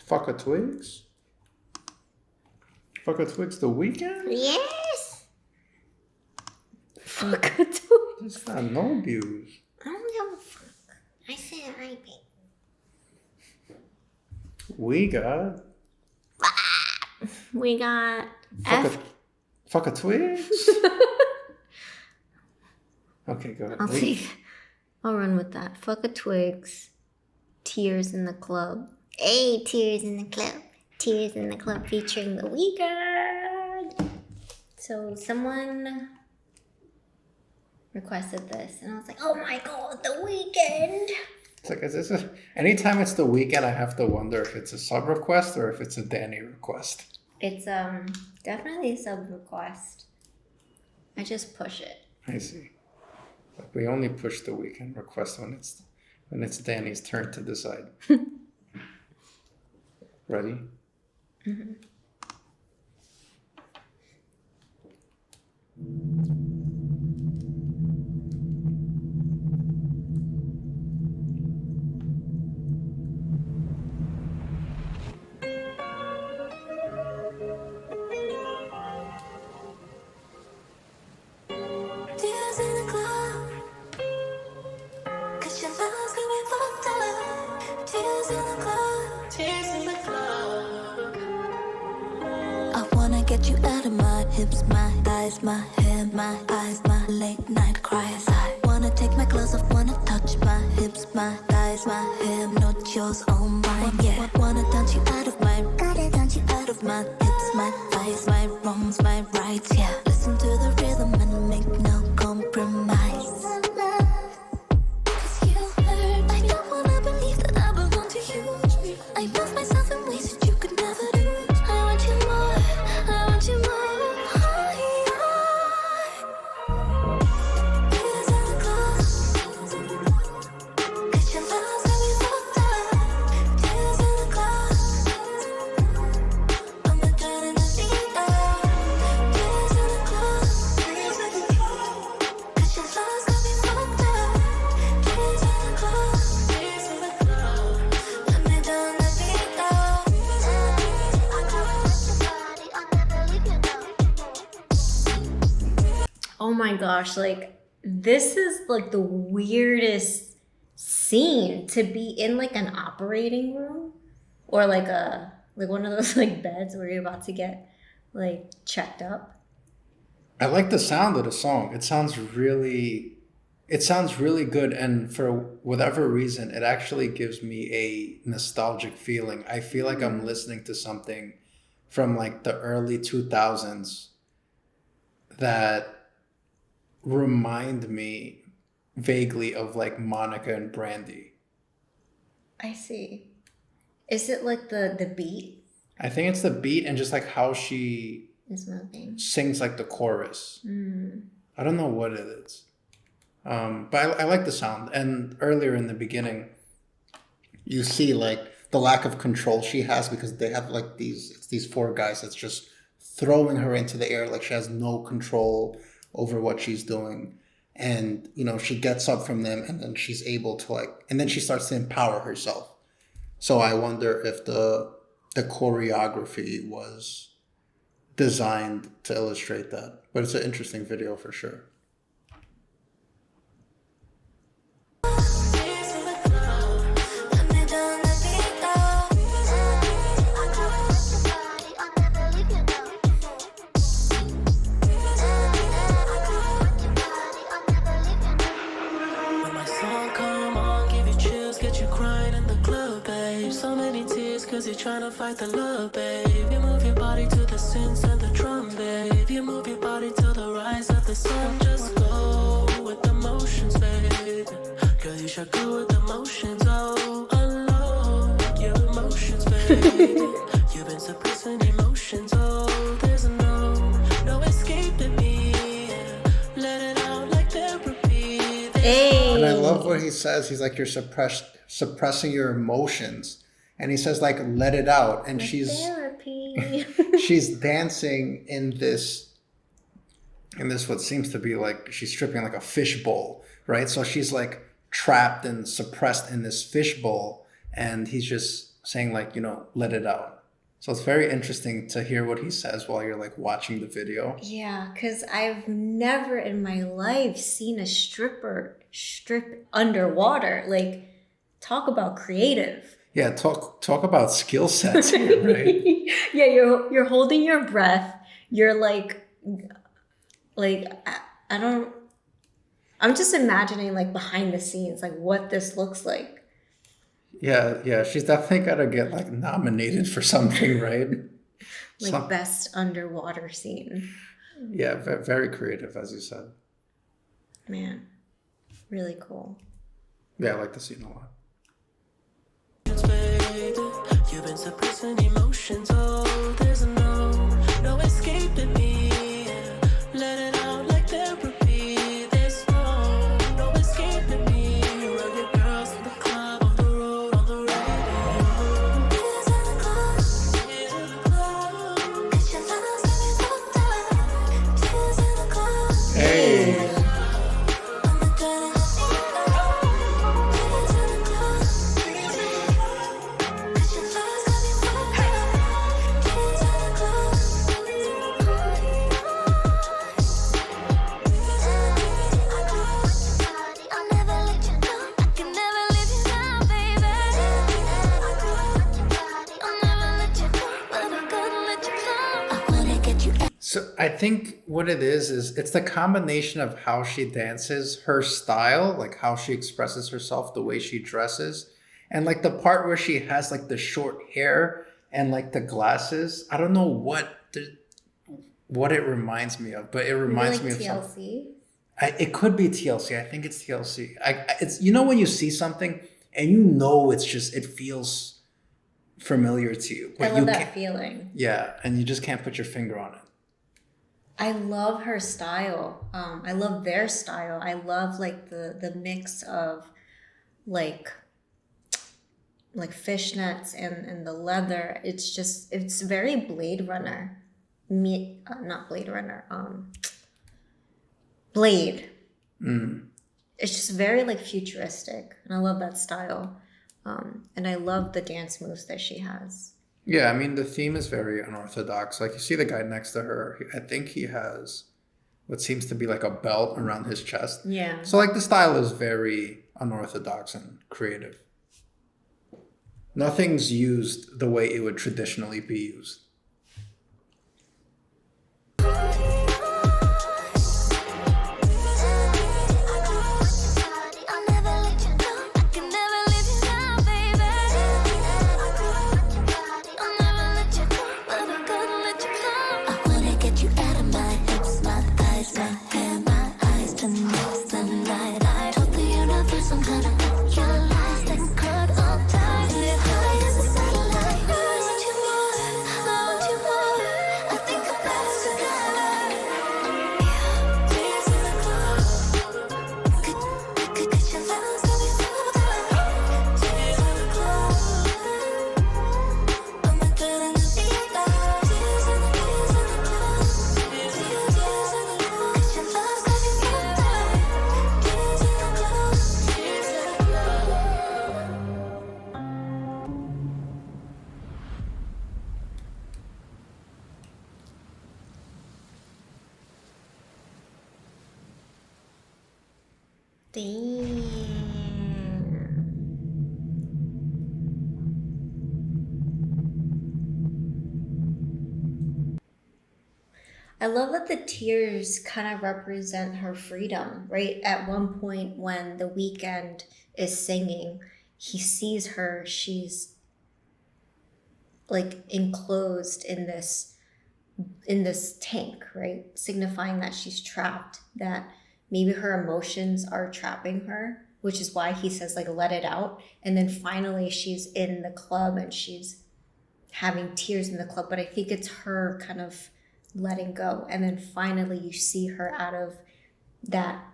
Fuck a Twigs? Fuck a Twigs the Weeknd? Yes. Fuck a Twigs. It's not no views. I don't give a fuck. I said I pay. We got We got fuck a Twigs? Okay, go ahead. I'll run with that. Fuck a Twigs. Tears in the Club. Hey, Tears in the Club. Tears in the Club featuring the Weeknd. So someone requested this, and I was like, oh my god, the Weeknd! It's like, is this anytime it's the Weeknd, I have to wonder if it's a sub request or if it's a Danny request. It's definitely a sub request. I just push it. I see. Like we only push the Weeknd request when it's Danny's turn to decide. Ready? Mm-hmm. Get you out of my hips, my thighs, my hair, my eyes, my late night cries. I wanna take my clothes off, wanna touch my hips, my thighs, my hair, not yours, all mine. Yeah, wanna dance you out of my, hips, my thighs, my wrongs, my rights. Yeah, listen to the rhythm and make no compromise. Cause you hurt, I don't wanna believe that I belong to you. I love myself in ways that you could never do. I want you more. Oh my gosh, like this is like the weirdest scene to be in like an operating room or like one of those like beds where you're about to get like checked up. I like the sound of the song. It sounds really good, and for whatever reason it actually gives me a nostalgic feeling. I feel like I'm listening to something from like the early 2000s that remind me vaguely of like Monica and Brandy. I see. Is it like the beat? I think it's the beat and just like how she is moving. Sings like the chorus. I don't know what it is. But I like the sound. And earlier in the beginning, you see like the lack of control she has because they have like these four guys that's just throwing her into the air like she has no control over what she's doing. And, you know, she gets up from them and then she's able to and then she starts to empower herself. So I wonder if the choreography was designed to illustrate that. But it's an interesting video for sure. Cause you're trying to fight the love, babe. You move your body to the synths and the drum, babe. You move your body to the rise of the sun. Just go with the motions, babe. Girl, you should go with the motions, oh. Unload your emotions, babe. You've been suppressing emotions, oh. There's no escaping me. Let it out like therapy. Hey. And I love what he says. He's like, you're suppressing your emotions. And he says, like, let it out. And therapy. She's dancing in this what seems to be like she's stripping like a fishbowl, right? So she's like trapped and suppressed in this fishbowl. And he's just saying like, let it out. So it's very interesting to hear what he says while you're like watching the video. Yeah, because I've never in my life seen a stripper strip underwater. Like, talk about creative. Yeah, talk about skill sets here, right? Yeah, you're holding your breath. You're like I don't. I'm just imagining like behind the scenes, like what this looks like. Yeah, she's definitely gotta get like nominated for something, right? Like best underwater scene. Yeah, very creative, as you said. Man, really cool. Yeah, I like the scene a lot. You've been suppressing emotions, oh, there's no escaping me. Let it out like therapy. There's no escaping me. Run your girls in the club, on the road, on the radio. Tears in the clothes. Cause your love's got me fucked up. Tears in the clothes. Hey. I'm not gonna tears in the clothes. Cause your love's got me fucked up. Tears in the clothes. I'll never let you go. I can never let you down, baby. I'll never let you go, but I'm gonna let you go. I wanna get you out. So I think what it is it's the combination of how she dances, her style, like how she expresses herself, the way she dresses, and like the part where she has like the short hair and like the glasses. I don't know what it reminds me of, but it reminds Maybe me like of something. TLC. It could be TLC. I think it's TLC. It's when you see something and it feels familiar to you, I but love you that can't. feeling. Yeah, and you just can't put your finger on it. I love her style. I love their style. I love like the mix of like fishnets and the leather. It's very Blade Runner. Not Blade Runner. Blade. It's just very like futuristic, and I love that style. And I love the dance moves that she has. Yeah, I mean, the theme is very unorthodox. Like, you see the guy next to her, I think he has what seems to be like a belt around his chest. Yeah. So, like, the style is very unorthodox and creative. Nothing's used the way it would traditionally be used. I'll never let you go. I can never let you down, baby. I'll never let you go, but I'm gonna let you go. I wanna get you out of my hips, my thighs, my hair, my eyes. Tonight's the night. I told the universe I'm gonna put your lies and cut all ties. Live high as a satellite. I want you more, I want you more. I think about us together. Tears in the clothes. Cause your love's got me fucked up. Tears in the clothes. I'm not gonna leave out. Tears in the clothes. Tears in the clothes. Cause your love's got me fucked up. Tears in the clothes. Tears in the clothes. Damn. I love that the tears kind of represent her freedom, right? At one point when the Weeknd is singing, he sees her, she's like enclosed in this tank, right? Signifying that she's trapped, that maybe her emotions are trapping her, which is why he says like let it out. And then finally she's in the club and she's having tears in the club, but I think it's her kind of letting go. And then finally you see her out of that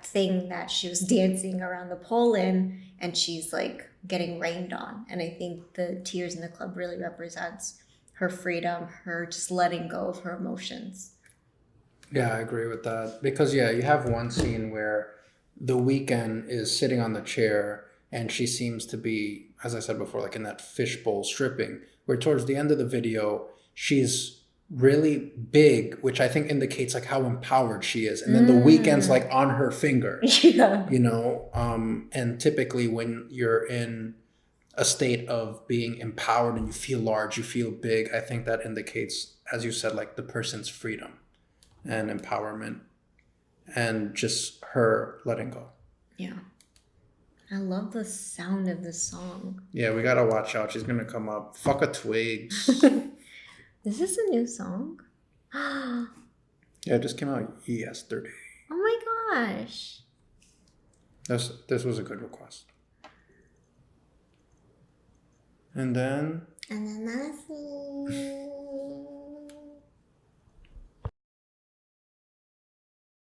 thing that she was dancing around the pole in, and she's like getting rained on. And I think the tears in the club really represents her freedom, her just letting go of her emotions. Yeah, I agree with that. Because, yeah, you have one scene where the Weeknd is sitting on the chair and she seems to be, as I said before, like in that fishbowl stripping, where towards the end of the video, she's really big, which I think indicates like how empowered she is. And then the Weeknd's like on her finger, Yeah. you know? And typically when you're in a state of being empowered and you feel large, you feel big, I think that indicates, as you said, like the person's freedom and empowerment and just her letting go. Yeah. I love the sound of this song. Yeah, we gotta watch out. She's gonna come up. Fuck a Twigs. Is this a new song? Oh Yeah, it just came out yesterday. my gosh. This was a good request. And then Ananasi.